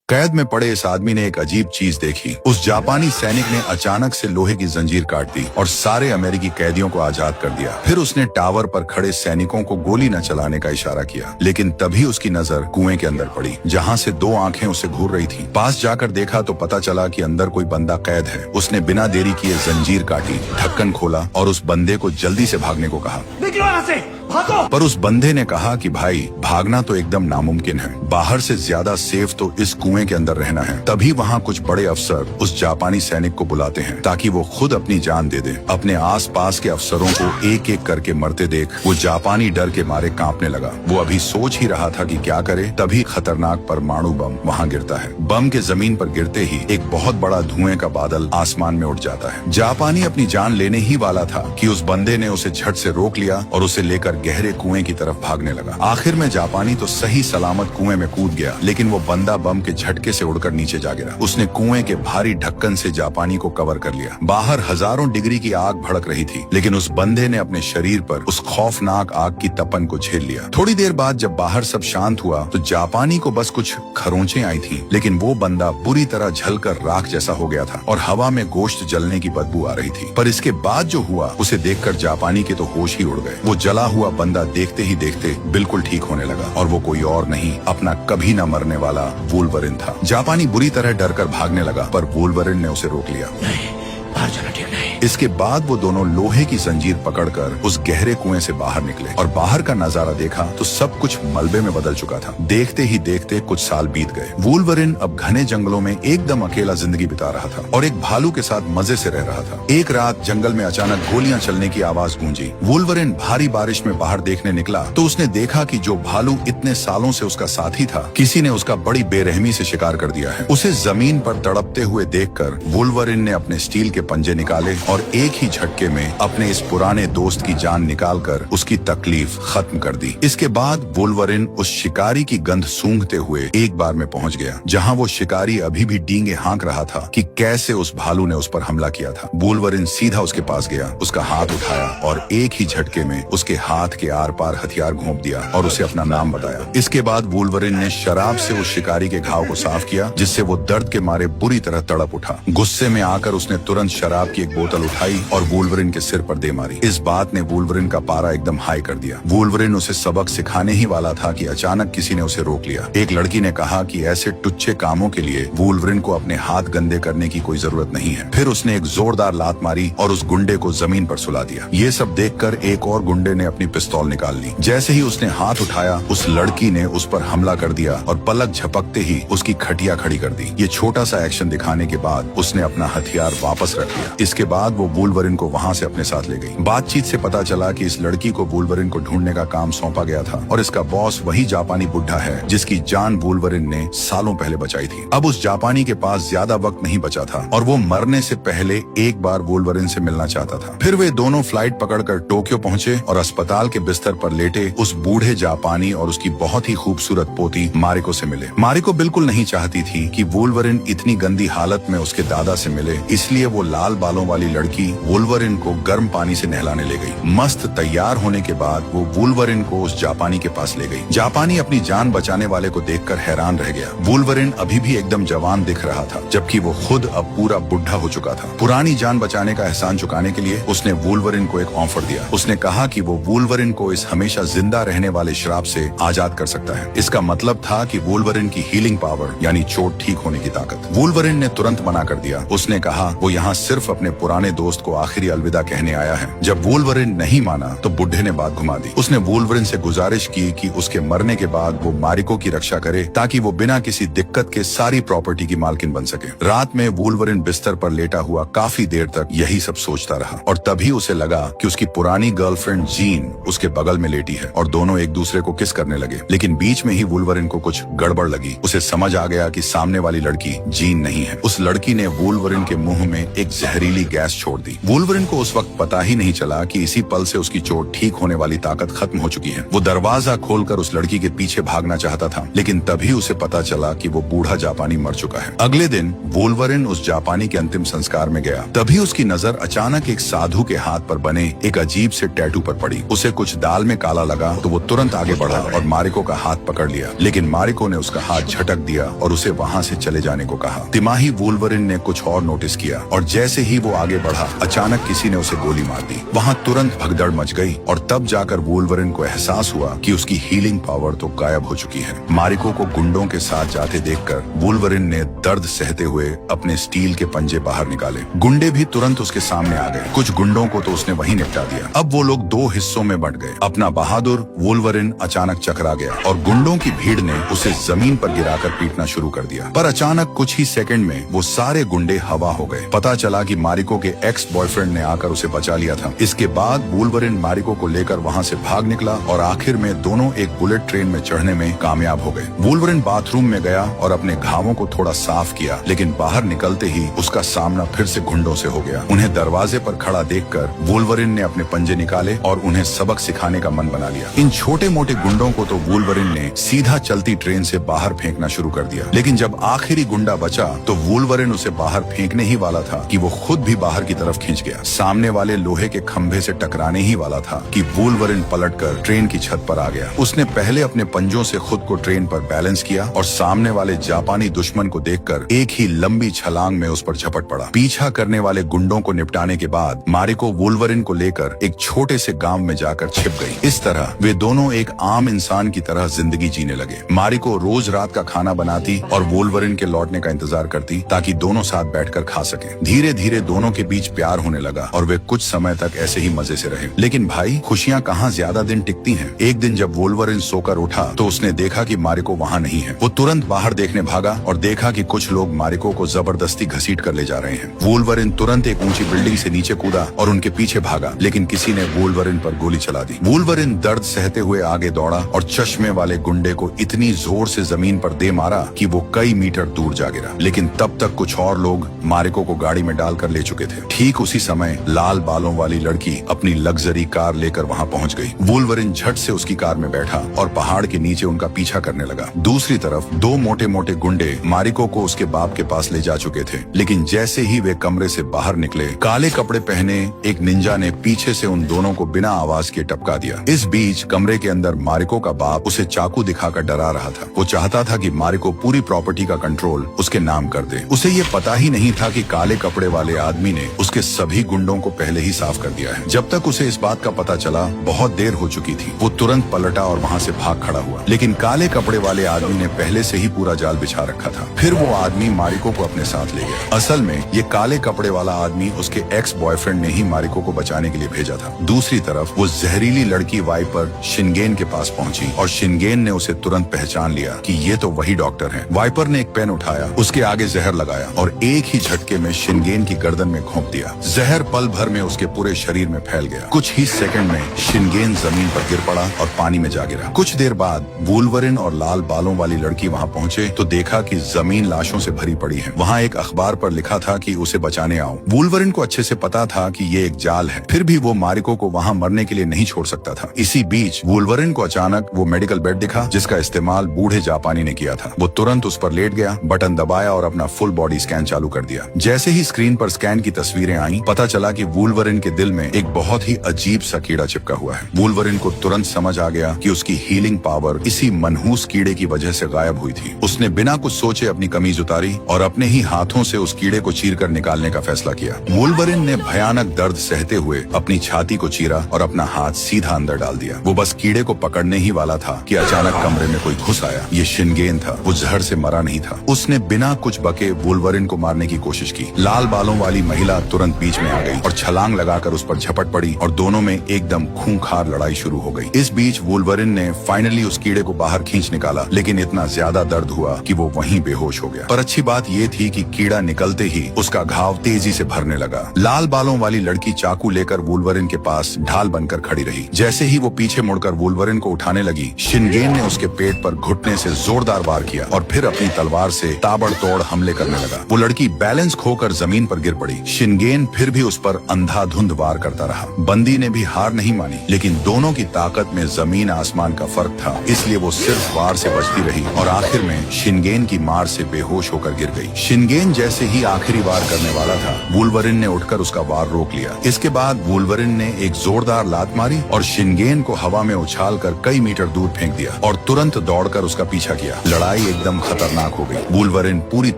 कैद में पड़े इस आदमी ने एक अजीब चीज देखी। उस जापानी सैनिक ने अचानक से लोहे की जंजीर काट दी और सारे अमेरिकी कैदियों को आजाद कर दिया। फिर उसने टावर पर खड़े सैनिकों को गोली न चलाने का इशारा किया, लेकिन तभी उसकी नजर कुएं के अंदर पड़ी, जहां से दो आंखें उसे घूर रही थी। पास जाकर देखा तो पता चला कि अंदर कोई बंदा कैद है। उसने बिना देरी किए जंजीर काटी, ढक्कन खोला और उस बंदे को जल्दी से भागने को कहा। निकलो यहाँ से, भागो। पर उस बंदे ने कहा कि भाई, भागना तो एकदम नामुमकिन है। बाहर से ज्यादा सेफ तो इस कुएं के अंदर रहना है। तभी वहाँ कुछ बड़े अफसर उस जापानी सैनिक को बुलाते हैं ताकि वो खुद अपनी जान दे दे। अपने आसपास के अफसरों को एक एक करके मरते देख वो जापानी डर के मारे कांपने लगा। वो अभी सोच ही रहा था कि क्या करे, तभी खतरनाक परमाणु बम वहाँ गिरता है। बम के जमीन पर गिरते ही एक बहुत बड़ा धुएं का बादल आसमान में उठ जाता है। जापानी अपनी जान लेने ही वाला था कि उस बंदे ने उसे झट से रोक लिया और उसे लेकर गहरे कुएं की तरफ भागने लगा। आखिर में जापानी तो सही सलामत कुएं में कूद गया, लेकिन वो बंदा बम के झटके से उड़कर नीचे जा गिरा। उसने कुएं के भारी ढक्कन से जापानी को कवर कर लिया। बाहर हजारों डिग्री की आग भड़क रही थी, लेकिन उस बंदे ने अपने शरीर पर उस खौफनाक आग की तपन को झेल लिया। थोड़ी देर बाद जब बाहर सब शांत हुआ तो जापानी को बस कुछ खरोंचें आई थी, लेकिन वो बंदा बुरी तरह जलकर राख जैसा हो गया था और हवा में गोश्त जलने की बदबू आ रही थी। पर इसके बाद जो हुआ उसे देखकर जापानी के तो होश ही उड़ गए। वो जला हुआ बंदा देखते ही देखते बिल्कुल ठीक होने लगा और वो कोई और नहीं, अपना कभी न मरने वाला वुल्वरिन था। जापानी बुरी तरह डरकर भागने लगा, पर वुल्वरिन ने उसे रोक लिया। नहीं, बाहर जाना ठीक नहीं। इसके बाद वो दोनों लोहे की जंजीर पकड़कर उस गहरे कुएं से बाहर निकले और बाहर का नजारा देखा तो सब कुछ मलबे में बदल चुका था। देखते ही देखते कुछ साल बीत गए। वुल्वरिन अब घने जंगलों में एकदम अकेला जिंदगी बिता रहा था और एक भालू के साथ मजे से रह रहा था। एक रात जंगल में अचानक गोलियां चलने की आवाज गूंजी। वुल्वरिन भारी बारिश में बाहर देखने निकला तो उसने देखा कि जो भालू इतने सालों से उसका साथी था, किसी ने उसका बड़ी बेरहमी से शिकार कर दिया है। उसे जमीन पर तड़पते हुए देखकर वुल्वरिन ने अपने स्टील के पंजे निकाले और एक ही झटके में अपने इस पुराने दोस्त की जान निकालकर उसकी तकलीफ खत्म कर दी। इसके बाद वुल्वरिन उस शिकारी की गंध सूंघते हुए एक बार में पहुंच गया, जहां वो शिकारी अभी भी डींगे हाँक रहा था कि कैसे उस भालू ने उस पर हमला किया था। वुल्वरिन सीधा उसके पास गया, उसका हाथ उठाया और एक ही झटके में उसके हाथ के आर पार हथियार घोंप दिया और उसे अपना नाम बताया। इसके बाद वुल्वरिन ने शराब से उस शिकारी के घाव को साफ किया, जिससे वो दर्द के मारे बुरी तरह तड़प उठा। गुस्से में आकर उसने तुरंत शराब की एक बोतल उठाई और वुल्वरिन के सिर पर दे मारी। इस बात ने वुल्वरिन का पारा एकदम हाई कर दिया। वुल्वरिन उसे सबक सिखाने ही वाला था कि अचानक किसी ने उसे रोक लिया। एक लड़की ने कहा कि ऐसे टुच्चे कामों के लिए वुल्वरिन को अपने हाथ गंदे करने की कोई जरूरत नहीं है। फिर उसने एक जोरदार लात मारी और उस गुंडे को जमीन पर सुला दिया। ये सब देखकर एक और गुंडे ने अपनी पिस्तौल निकाल ली। जैसे ही उसने हाथ उठाया, उस लड़की ने उस पर हमला कर दिया और पलक झपकते ही उसकी खटिया खड़ी कर दी। ये छोटा सा एक्शन दिखाने के बाद उसने अपना हथियार वापस रख लिया। इसके बाद वो वुल्वरिन को वहां से अपने साथ ले गई। बातचीत से पता चला कि इस लड़की को वुल्वरिन को ढूंढने का काम सौंपा गया था और इसका बॉस वही जापानी बुढ़ा है जिसकी जान वुल्वरिन ने सालों पहले बचाई थी। अब उस जापानी के पास ज्यादा वक्त नहीं बचा था और वो मरने से पहले एक बार वुल्वरिन से मिलना चाहता था। फिर वे दोनों फ्लाइट पकड़कर टोक्यो पहुंचे और अस्पताल के बिस्तर पर लेटे उस बूढ़े जापानी और उसकी बहुत ही खूबसूरत पोती मारिको से मिले। मारिको बिल्कुल नहीं चाहती थी कि वुल्वरिन इतनी गंदी हालत में उसके दादा से मिले, इसलिए वो लाल बालों वाली लड़की वुल्वरिन को गर्म पानी से नहलाने ले गई। मस्त तैयार होने के बाद वो वुल्वरिन को उस जापानी के पास ले गई। जापानी अपनी जान बचाने वाले को देखकर हैरान रह गया। वुल्वरिन अभी भी एकदम जवान दिख रहा था, जबकि वो खुद अब पूरा बुढ़ा हो चुका था। पुरानी जान बचाने का एहसान चुकाने के लिए उसने वुल्वरिन को एक ऑफर दिया। उसने कहा कि वो वुल्वरिन को इस हमेशा जिंदा रहने वाले श्राप से आजाद कर सकता है। इसका मतलब था कि वुल्वरिन की हीलिंग पावर, यानी चोट ठीक होने की ताकत। वुल्वरिन ने तुरंत मना कर दिया। उसने कहा वो यहाँ सिर्फ अपने पुराने दोस्त को आखिरी अलविदा कहने आया है। जब वुल्वरिन नहीं माना तो बुढ़े ने बात घुमा दी। उसने वुल्वरिन से गुजारिश की कि उसके मरने के बाद वो मारिको की रक्षा करे ताकि वो बिना किसी दिक्कत के सारी प्रॉपर्टी की मालकिन बन सके। रात में वुल्वरिन बिस्तर पर लेटा हुआ काफी देर तक यही सब सोचता रहा और तभी उसे लगा कि उसकी पुरानी गर्लफ्रेंड जीन उसके बगल में लेटी है और दोनों एक दूसरे को किस करने लगे। लेकिन बीच में ही वुल्वरिन को कुछ गड़बड़ लगी। उसे समझ आ गया कि सामने वाली लड़की जीन नहीं है। उस लड़की ने वुल्वरिन के मुंह में एक जहरीली गैस छोड़ दी। वुल्वरिन को उस वक्त पता ही नहीं चला कि इसी पल से उसकी चोट ठीक होने वाली ताकत खत्म हो चुकी है। वो दरवाजा खोलकर उस लड़की के पीछे भागना चाहता था, लेकिन तभी उसे पता चला कि वो बूढ़ा जापानी मर चुका है। अगले दिन वुल्वरिन उस जापानी के अंतिम संस्कार में गया। तभी उसकी नजर अचानक एक साधु के हाथ पर बने एक अजीब से टैटू पर पड़ी। उसे कुछ दाल में काला लगा तो वो तुरंत आगे बढ़ा और मारिको का हाथ पकड़ लिया, लेकिन मारिको ने उसका हाथ झटक दिया और उसे वहाँ से चले जाने को कहा। तिमाही वुल्वरिन ने कुछ और नोटिस किया और जैसे ही वो आगे बढ़ा, अचानक किसी ने उसे गोली मार दी। वहाँ तुरंत भगदड़ मच गई और तब जाकर वुल्वरिन को एहसास हुआ कि उसकी हीलिंग पावर तो गायब हो चुकी है। मारिको को गुंडों के साथ जाते देखकर वुल्वरिन ने दर्द सहते हुए अपने स्टील के पंजे बाहर निकाले। गुंडे भी तुरंत उसके सामने आ गए। कुछ गुंडों को तो उसने वहीं निपटा दिया। अब वो लोग दो हिस्सों में बंट गए। अपना बहादुर वुल्वरिन अचानक चकरा गया और गुंडों की भीड़ ने उसे जमीन पर गिराकर पीटना शुरू कर दिया। पर अचानक कुछ ही सेकंड में वो सारे गुंडे हवा हो गए। पता चला कि मारिको के एक्स बॉयफ्रेंड ने आकर उसे बचा लिया था। इसके बाद वुल्वरिन मारिको को लेकर वहाँ से भाग निकला और आखिर में दोनों एक बुलेट ट्रेन में चढ़ने में कामयाब हो गए। वुल्वरिन बाथरूम में गया और अपने घावों को थोड़ा साफ किया, लेकिन बाहर निकलते ही उसका सामना फिर से गुंडों से हो गया। उन्हें दरवाजे पर खड़ा देखकर वुल्वरिन ने अपने पंजे निकाले और उन्हें सबक सिखाने का मन बना लिया। इन छोटे मोटे गुंडों को तो वुल्वरिन ने सीधा चलती ट्रेन से बाहर फेंकना शुरू कर दिया, लेकिन जब आखिरी गुंडा बचा तो वुल्वरिन उसे बाहर फेंकने ही वाला था कि वो खुद भी बाहर की तरफ खींच गया। सामने वाले लोहे के खंभे से टकराने ही वाला था कि वुल्वरिन पलटकर ट्रेन की छत पर आ गया। उसने पहले अपने पंजों से खुद को ट्रेन पर बैलेंस किया और सामने वाले जापानी दुश्मन को देखकर एक ही लंबी छलांग में उस पर झपट पड़ा। पीछा करने वाले गुंडों को निपटाने के बाद मारिको वुल्वरिन को लेकर एक छोटे से गांव में जाकर छिप गई। इस तरह वे दोनों एक आम इंसान की तरह जिंदगी जीने लगे। मारिको रोज रात का खाना बनाती और वुल्वरिन के लौटने का इंतजार करती ताकि दोनों साथ बैठकर खा सके। धीरे धीरे दोनों के बीच प्यार होने लगा और वे कुछ समय तक ऐसे ही मजे से रहे। लेकिन भाई, खुशियाँ कहाँ ज्यादा दिन टिकती हैं। एक दिन जब वुल्वरिन सोकर उठा तो उसने देखा कि मारिको वहाँ नहीं है। वो तुरंत बाहर देखने भागा और देखा कि कुछ लोग मारिको को जबरदस्ती घसीट कर ले जा रहे हैं। वुल्वरिन तुरंत एक ऊंची बिल्डिंग से नीचे कूदा और उनके पीछे भागा, लेकिन किसी ने वुल्वरिन पर गोली चला दी। वुल्वरिन दर्द सहते हुए आगे दौड़ा और चश्मे वाले गुंडे को इतनी जोर से जमीन पर दे मारा कि वो कई मीटर दूर जा गिरा। लेकिन तब तक कुछ और लोग मारिको को गाड़ी में डालकर ले चुके थे। ठीक उसी समय लाल बालों वाली लड़की अपनी लग्जरी कार लेकर वहाँ पहुँच गई। वुल्वरिन झट से उसकी कार में बैठा और पहाड़ के नीचे उनका पीछा करने लगा। दूसरी तरफ दो मोटे मोटे गुंडे मारिको को उसके बाप के पास ले जा चुके थे, लेकिन जैसे ही वे कमरे से बाहर निकले, काले कपड़े पहने एक निंजा ने पीछे से उन दोनों को बिना आवाज के टपका दिया। इस बीच कमरे के अंदर मारिको का बाप उसे चाकू दिखाकर डरा रहा था। वो चाहता था कि मारिको पूरी प्रॉपर्टी का कंट्रोल उसके नाम कर दे। उसे ये पता ही नहीं था कि काले कपड़े वाले आदमी ने उसके सभी गुंडों को पहले ही साफ कर दिया है। जब तक उसे इस बात का पता चला, बहुत देर हो चुकी थी। वो तुरंत पलटा और वहाँ से भाग खड़ा हुआ, लेकिन काले कपड़े वाले आदमी ने पहले से ही पूरा जाल बिछा रखा था। फिर वो आदमी मारिको को अपने साथ ले गया। असल में ये काले कपड़े वाला आदमी उसके एक्स बॉयफ्रेंड ने ही मारिको को बचाने के लिए भेजा था। दूसरी तरफ वो जहरीली लड़की वाइपर शिनगेन के पास पहुंची और शिनगेन ने उसे तुरंत पहचान लिया कि ये तो वही डॉक्टर हैं। वाइपर ने एक पेन उठाया, उसके आगे जहर लगाया और एक ही झटके में शिनगेन की गर्दन में घोंप दिया। जहर पल भर में उसके पूरे शरीर में फैल गया। कुछ ही सेकंड में शिनगेन जमीन पर गिर पड़ा और पानी में जा गिरा। कुछ देर बाद वुल्वरिन और लाल बालों वाली लड़की वहाँ पहुँचे तो देखा कि जमीन लाशों से भरी पड़ी है। वहाँ एक अखबार पर लिखा था कि उसे बचाने आओ। वुल्वरिन को अच्छे से पता था कि ये एक जाल है, फिर भी वो मारिको को वहाँ मरने के लिए नहीं छोड़ सकता था। इसी बीच वुल्वरिन को अचानक वो मेडिकल बेड दिखा जिसका इस्तेमाल बूढ़े जापानी ने किया था। वो तुरंत उस पर लेट गया, बटन दबाया और अपना फुल बॉडी स्कैन चालू कर दिया। जैसे ही स्क्रीन पर स्कैन की तस्वीरें आई, पता चला कि वुल्वरिन के दिल में एक बहुत ही अजीब सा कीड़ा चिपका हुआ है। वुल्वरिन को तुरंत समझ आ गया कि उसकी हीलिंग पावर इसी मनहूस कीड़े की वजह से गायब हुई थी। उसने बिना कुछ सोचे अपनी कमीज उतारी और अपने ही हाथों से उस कीड़े को चीरकर निकालने का फैसला किया। वुल्वरिन ने भयानक दर्द सहते हुए अपनी छाती को चीरा और अपना हाथ सीधा अंदर डाल दिया। वो बस कीड़े को पकड़ने ही वाला था कि अचानक कमरे में कोई घुस आया। ये शिनगेन था। वो जहर से मरा नहीं था। उसने बिना कुछ बके वुल्वरिन को मारने की कोशिश की। लाल बालों वाली महिला तुरंत बीच में आ गई और छलांग लगाकर उस पर झपट पड़ी और दोनों में एकदम खूंखार लड़ाई शुरू हो गई। इस बीच वुल्वरिन ने फाइनली उस कीड़े को बाहर खींच निकाला, लेकिन इतना ज्यादा दर्द हुआ कि वो वहीं बेहोश हो गया। पर अच्छी बात ये थी कि कीड़ा निकलते ही उसका घाव तेजी से भरने लगा। लाल बालों वाली लड़की चाकू लेकर वुल्वरिन के पास ढाल बनकर खड़ी रही। जैसे ही वो पीछे मुड़कर वुल्वरिन को उठाने लगी, शिनगेन ने उसके पेट पर घुटने से जोरदार वार किया और फिर अपनी तलवार से ताबड़तोड़ हमले करने लगा। वो लड़की बैलेंस खोकर जमीन पर गिर पड़ी। शिनगेन फिर भी उस पर अंधाधुंध वार करता रहा। बंदी ने भी हार नहीं मानी, लेकिन दोनों की ताकत में जमीन आसमान का फर्क था, इसलिए वो सिर्फ वार से बचती रही और आखिर में शिनगेन की मार से बेहोश होकर गिर गई। शिनगेन जैसे ही आखिरी वार करने वाला था, वुल्वरिन ने उठकर उसका वार रोक लिया। इसके बाद वुल्वरिन ने एक जोरदार लात मारी और शिनगेन को हवा में उछालकर कई मीटर दूर फेंक दिया और तुरंत दौड़कर उसका पीछा किया। लड़ाई एकदम खतरनाक हो गई। वुल्वरिन पूरी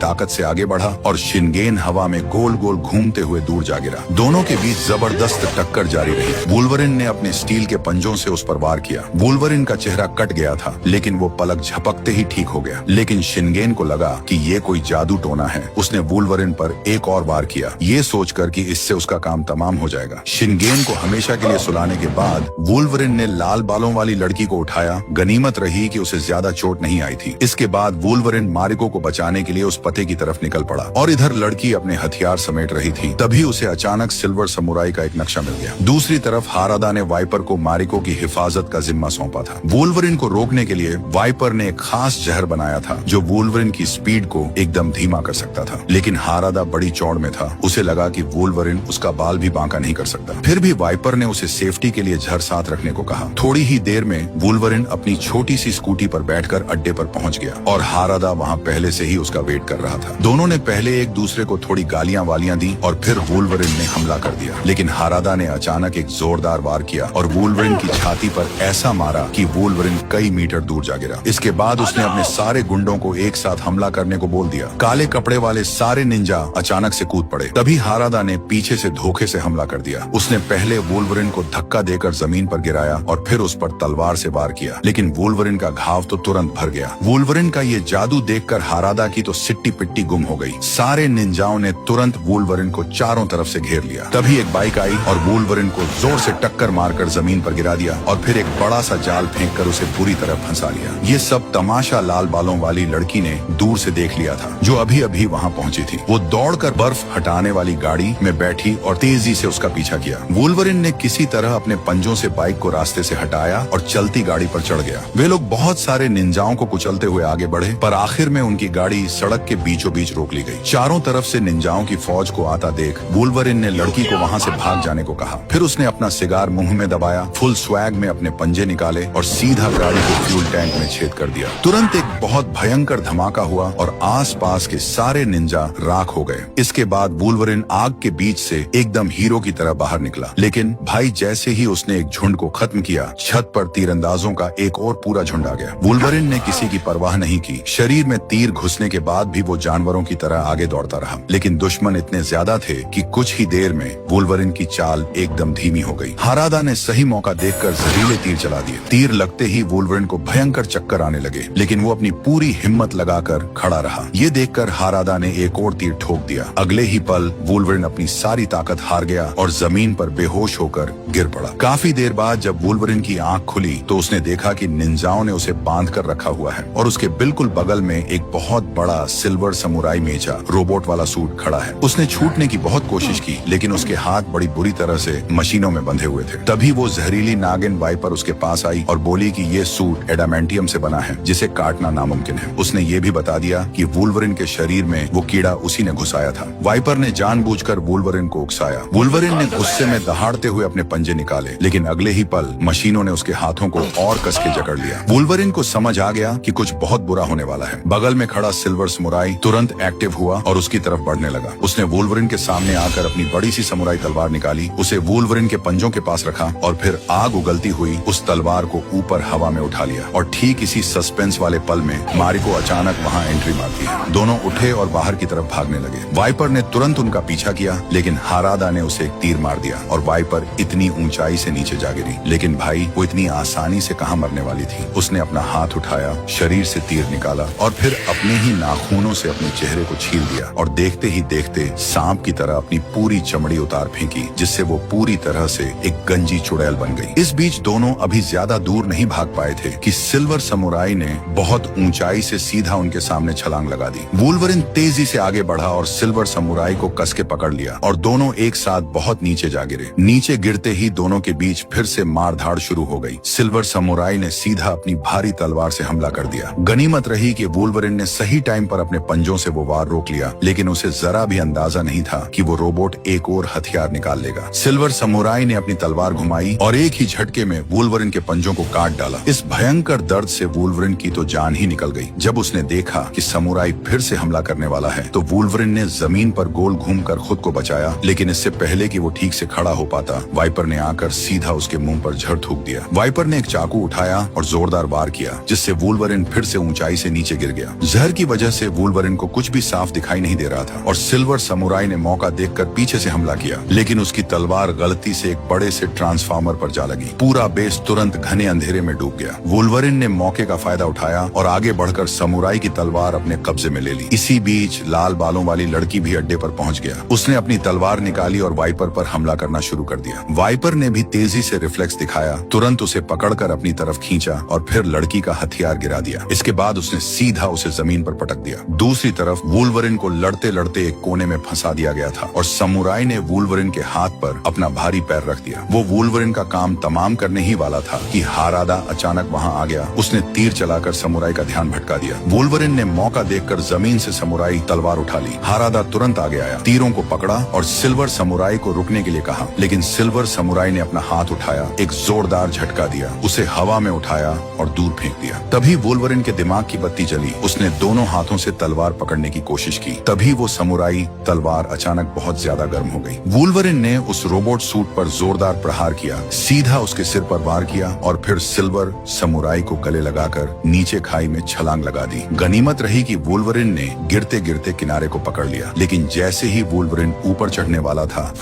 ताकत से आगे बढ़ा और शिनगेन हवा में गोल गोल घूमते हुए दूर जा गिरा। दोनों के बीच जबरदस्त टक्कर जारी रही। वुल्वरिन ने अपने स्टील के पंजों से उस पर वार किया। वुल्वरिन का चेहरा कट गया था, लेकिन वो पलक झपकते ही ठीक हो गया। लेकिन शिनगेन को लगा कि ये कोई जादू टोना है। उसने वुल्वरिन पर एक और वार किया, ये सोचकर कि इससे उसका काम तमाम हो जाएगा। शिनगेन को हमेशा के लिए सुलाने के बाद वुल्वरिन ने लाल बालों वाली लड़की को उठाया। गनीमत रही कि उसे ज्यादा चोट नहीं आई थी। इसके बाद वुल्वरिन मारिको को बचाने के लिए उस पते की तरफ निकल पड़ा और इधर लड़की अपने हथियार समेट रही थी। तभी उसे अचानक सिल्वर समुराई का एक नक्शा मिल गया। दूसरी तरफ हारादा ने वाइपर को मारिको की हिफाजत का जिम्मा सौंपा था। वुल्वरिन को रोकने के लिए वाइपर ने एक खास जहर बनाया था जो वुल्वरिन की स्पीड को एकदम धीमा कर सकता था। लेकिन हारादा बड़ी चौड़ में था। उसे लगा कि वुल्वरिन उसका बाल भी बांका नहीं कर सकता। फिर भी वाइपर ने उसे सेफ्टी के लिए जहर साथ रखने को कहा। थोड़ी ही देर में वुल्वरिन अपनी छोटी सी स्कूटी पर बैठकर अड्डे पर पहुंच गया और हारादा वहां पहले से ही उसका वेट कर रहा था। दोनों ने पहले एक दूसरे को थोड़ी गालियां वालियां दी और फिर वुल्वरिन ने हमला कर दिया। लेकिन हारादा ने अचानक एक जोरदार वार किया और वुल्वरिन की छाती पर ऐसा मारा कि वुल्वरिन कई मीटर दूर जा गिरा। इसके बाद उसने अपने सारे गुंडों को एक साथ हमला करने को बोल दिया। काले कपड़े वाले सारे निंजा अचानक से कूद पड़े। तभी हारादा ने पीछे से धोखे से हमला कर दिया। उसने पहले वुल्वरिन को धक्का देकर जमीन पर गिराया और फिर उस पर तलवार से वार किया। लेकिन वुल्वरिन का घाव तो तुरंत भर गया। वुल्वरिन का ये जादू देखकर हारादा की तो सिट्टी पिट्टी गुम हो गई। सारे निंजाओं ने तुरंत वुल्वरिन को चारों तरफ से घेर लिया। तभी एक बाइक आई और वुल्वरिन को जोर से टक्कर मारकर जमीन पर गिरा दिया और फिर एक बड़ा सा जाल फेंककर उसे बुरी तरह फंसा लिया। ये सब तमाशा लाल बालों वाली लड़की ने दूर से देख लिया था, जो अभी अभी वहां पहुंची थी। वो दौड़कर बर्फ हटाने वाली गाड़ी में बैठी और तेजी से उसका पीछा किया। वुल्वरिन ने किसी तरह अपने पंजों से बाइक को रास्ते से हटाया और चलती गाड़ी पर चढ़ गया। वे लोग बहुत सारे निंजाओं को कुचलते हुए आगे बढ़े, पर आखिर में उनकी गाड़ी सड़क के बीचों बीच रोक ली गई। चारों तरफ से निंजाओं की फौज को आता देख वुल्वरिन ने लड़की को वहां से भाग जाने को कहा। फिर उसने अपना सिगार मुंह में दबाया, फुल स्वैग में अपने पंजे निकाले और सीधा गाड़ी को फ्यूल टैंक में छेद कर दिया। तुरंत एक बहुत भयंकर धमाका हुआ और आसपास के सारे निंजा राख हो गए। इसके बाद वुल्वरिन आग के बीच से एकदम हीरो की तरह बाहर निकला। लेकिन भाई जैसे ही उसने एक झुंड को खत्म किया, छत पर तीरंदाजों का एक और पूरा झुंड आ गया। वुल्वरिन ने किसी की परवाह नहीं की। शरीर में तीर घुसने के बाद भी वो जानवरों की तरह आगे दौड़ता रहा। लेकिन दुश्मन इतने ज्यादा थे कि कुछ ही देर में वुल्वरिन की चाल एकदम धीमी हो गई। हारादा ने सही मौका देखकर जहरीले तीर चला दिए। तीर लगते ही वुल्वरिन को भयंकर चक्कर आने लगे, लेकिन वो अपनी पूरी हिम्मत लगाकर खड़ा रहा। ये देखकर हारादा ने एक और तीर ठोक दिया। अगले ही पल वुल्वरिन अपनी सारी ताकत हार गया और जमीन पर बेहोश होकर गिर पड़ा। काफी देर बाद जब वुल्वरिन की आंख खुली तो उसने देखा कि निंजाओं ने उसे बांध कर रखा हुआ है और उसके बिल्कुल बगल में एक बहुत बड़ा सिल्वर समुराई मेचा रोबोट वाला सूट खड़ा है। उसने छूटने की बहुत कोशिश की, लेकिन उसके हाथ बड़ी बुरी तरह से मशीनों में बंधे हुए थे। तभी वो जहरीली नागिन वाइपर उसके पास आई और बोली कि ये सूट एडामेंटियम से बना है, जिसे काटना नामुमकिन है। उसने ये भी बता दिया कि वुल्वरिन के शरीर में वो कीड़ा उसी ने घुसाया था। वाइपर ने जानबूझकर वुल्वरिन को उकसाया। वुल्वरिन ने गुस्से में दहाड़ते हुए अपने पंजे निकाले, लेकिन अगले ही पल मशीनों ने उसके हाथों को और कस के जकड़ लिया। वुल्वरिन को समझ आ गया कि कुछ बहुत बुरा होने वाला है। बगल में खड़ा सिल्वर समुराई तुरंत एक्टिव हुआ और उसकी तरफ बढ़ने लगा। उसने वुल्वरिन के सामने आकर अपनी बड़ी सी समुराई तलवार निकाली, उसे वुल्वरिन के पंजों के पास रखा और फिर आग उगलती हुई उस तलवार को ऊपर हवा में उठा लिया। और ठीक इसी सस्पेंस वाले पल में मारिको अचानक वहां एंट्री मारती है। दोनों उठे और बाहर की तरफ भागने लगे। वाइपर ने तुरंत उनका पीछा किया, लेकिन हारादा ने उसे एक तीर मार दिया और वाइपर इतनी ऊंचाई से नीचे जा गिरी। लेकिन भाई वो इतनी आसानी से कहां मरने वाली थी। उसने अपना हाथ उठाया, शरीर से तीर निकाला और फिर अपने ही नाखूनों से अपने चेहरे को छील दिया और देखते ही देखते सांप की तरह अपनी पूरी चमड़ी उतार फेंकी, जिससे वो पूरी तरह से एक गंजी चुड़ैल बन गई। इस बीच दोनों अभी ज्यादा दूर नहीं भाग पाए थे कि सिल्वर समुराई ने बहुत ऊंचाई से सीधा उनके सामने छलांग लगा दी। वुल्वरिन तेजी से आगे बढ़ा और सिल्वर समुराई को कस के पकड़ लिया और दोनों एक साथ बहुत नीचे जा गिरे। नीचे गिरते ही दोनों के बीच फिर से मारधाड़ शुरू हो गई। सिल्वर समुराई ने सीधा अपनी भारी तलवार से हमला कर दिया। गनीमत रही कि वुल्वरिन ने सही टाइम पर अपने पंजों से वो वार रोक लिया, लेकिन उसे जरा भी अंदाजा नहीं था कि वो रोबोट एक और हथियार निकाल लेगा। सिल्वर समुराई ने अपनी तलवार घुमाई और एक ही झटके में वुल्वरिन के पंजों को काट डाला। इस भयंकर दर्द से वुल्वरिन की तो जान ही निकल गई। जब उसने देखा कि समुराई फिर से हमला करने वाला है तो वुल्वरिन ने जमीन पर गोल घूमकर खुद को बचाया, लेकिन इससे पहले कि वो ठीक से खड़ा हो पाता, वाइपर ने आकर सीधा उसके मुंह पर झड़ थूक दिया। वाइपर ने एक चाकू उठाया और जोरदार वार किया, जिससे वुल्वरिन फिर से ऊंचाई से नीचे गिर गया। जहर की वजह से वुल्वरिन को कुछ भी साफ दिखाई नहीं दे रहा था और सिल्वर समुराई ने मौका देखकर पीछे से हमला किया, लेकिन उसकी तलवार गलती से एक बड़े से ट्रांसफार्मर पर जा लगी। पूरा बेस तुरंत घने अंधेरे में डूब गया। वुल्वरिन ने मौके का फायदा उठाया और आगे बढ़कर समुराई की तलवार अपने कब्जे में ले ली। इसी बीच लाल बालों वाली लड़की भी अड्डे पर पहुंच गया। उसने अपनी तलवार निकाली और वाइपर पर हमला करना शुरू कर दिया। वाइपर ने भी तेजी से रिफ्लेक्स दिखाया, तुरंत उसे पकड़कर अपनी तरफ खींचा और फिर लड़की का हथियार गिरा दिया। इसके बाद उसने सीधा उसे जमीन पर पटक दिया। दूसरी तरफ वुल्वरिन को लड़ते लड़ते एक कोने में फंसा दिया गया था और समुराई ने वुल्वरिन के हाथ पर अपना भारी पैर रख दिया। वो वुल्वरिन का काम तमाम करने ही वाला था कि हारादा अचानक वहां आ गया। उसने तीर चलाकर समुराई का ध्यान भटका दिया। वुल्वरिन ने मौका देखकर जमीन से समुराई तलवार उठा ली। हारादा तुरंत आगे आया, तीरों को पकड़ा और सिल्वर समुराई को रुकने के लिए कहा, लेकिन सिल्वर समुराई ने अपना हाथ उठाया, एक जोरदार झटका दिया, उसे हवा में उठाया और दूर फेंक दिया। तभी वुल्वरिन के दिमाग की बत्ती जली। उसने दोनों हाथों से तलवार पकड़ने की कोशिश की। तभी वो समुराई तलवार अचानक बहुत ज्यादा गर्म हो गई। वुल्वरिन ने उस रोबोट सूट पर जोरदार प्रहार किया, सीधा उसके सिर पर वार किया और फिर सिल्वर समुराई को गले लगाकर नीचे खाई में छलांग लगा दी। गनीमत रही कि वुल्वरिन ने गिरते गिरते किनारे को पकड़ लिया, लेकिन जैसे ही वुल्वरिन ऊपर चढ़ने वाला था,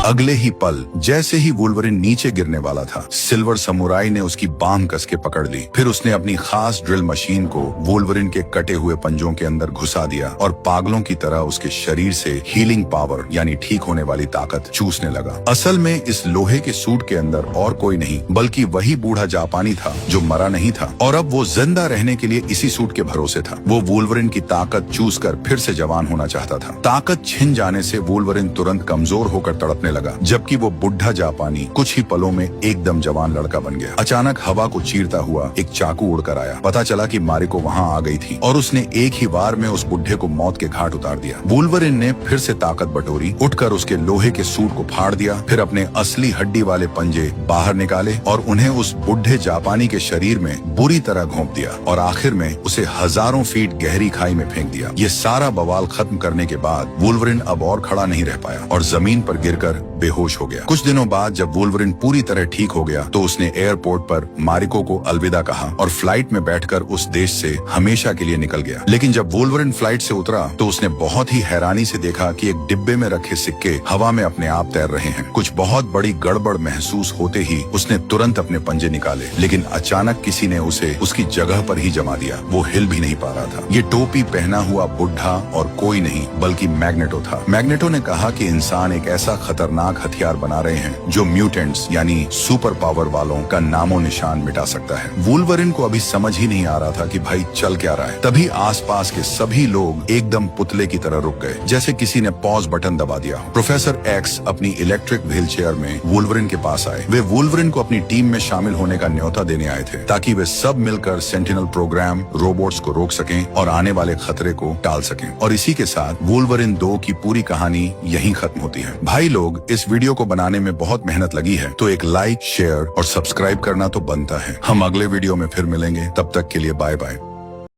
अगले ही पल जैसे ही वुल्वरिन नीचे गिरने वाला था, सिल्वर समुराई ने उसकी बांह कस के पकड़ ली। फिर उसने अपनी खास ड्रिल मशीन को वुल्वरिन के कटे हुए पंजों के अंदर घुसा दिया और पागलों की तरह उसके शरीर से हीलिंग पावर यानी ठीक होने वाली ताकत चूसने लगा। असल में इस लोहे के सूट के अंदर और कोई नहीं बल्कि वही बूढ़ा जापानी था जो मरा नहीं था और अब वो जिंदा रहने के लिए इसी सूट के भरोसे था। वो वुल्वरिन की ताकत चूस कर फिर से जवान होना चाहता था। ताकत छिन जाने से वुल्वरिन तुरंत कमजोर होकर तड़पने लगा, जबकि वो बुढ़ा जापानी कुछ ही पलों में एकदम जवान लड़का बन गया। अचानक हवा को चीरता हुआ एक चाकू उड़कर आया। पता चला कि मारिको वहां आ गई थी और उसने एक ही वार में उस बुढ़े को मौत के घाट उतार दिया। वुल्वरिन ने फिर से ताकत बटोरी, उठकर उसके लोहे के सूट को फाड़ दिया, फिर अपने असली हड्डी वाले पंजे बाहर निकाले और उन्हें उस बुढ़े जापानी के शरीर में बुरी तरह घोंप दिया और आखिर में उसे हजारों फीट गहरी खाई में फेंक दिया। ये सारा बवाल खत्म करने के बाद वुल्वरिन अब और खड़ा नहीं रह पाया और जमीन पर गिरकर बेहोश हो गया। कुछ दिनों बाद जब वुल्वरिन पूरी तरह ठीक हो गया तो उसने एयरपोर्ट पर मारिको को अलविदा कहा और फ्लाइट में बैठकर उस देश से हमेशा के लिए निकल गया। लेकिन जब वुल्वरिन फ्लाइट से उतरा तो उसने बहुत ही हैरानी से देखा कि एक डिब्बे में रखे सिक्के हवा में अपने आप तैर रहे हैं। कुछ बहुत बड़ी गड़बड़ महसूस होते ही उसने तुरंत अपने पंजे निकाले, लेकिन अचानक किसी ने उसे उसकी जगह पर ही जमा दिया। वो हिल भी नहीं पा रहा था। ये टोपी पहना हुआ बुढ़ा और कोई नहीं बल्कि मैग्नेटो था। मैग्नेटो ने कहा कि इंसान एक ऐसा खतरनाक हथियार बना रहे हैं जो म्यूटेंट्स यानी सुपर पावर वालों का नामो निशान मिटा सकता है। वुल्वरिन को अभी समझ ही नहीं आ रहा था कि भाई चल क्या रहा है। तभी आसपास के सभी लोग एकदम पुतले की तरह रुक गए, जैसे किसी ने पॉज बटन दबा दिया। प्रोफेसर एक्स अपनी इलेक्ट्रिक व्हील चेयर में वुल्वरिन के पास आए। वे वुल्वरिन को अपनी टीम में शामिल होने का न्योता देने आए थे ताकि वे सब मिलकर सेंटिनल प्रोग्राम रोबोट्स को रोक सकें और आने वाले खतरे को टाल सकें। और इसी के साथ वुल्वरिन 2 की पूरी कहानी यहीं खत्म होती है। भाई लोग, इस वीडियो को बनाने में बहुत मेहनत लगी है, तो एक लाइक, शेयर और सब्सक्राइब करना तो बनता है। हम अगले वीडियो में फिर मिलेंगे, तब तक के लिए बाय बाय।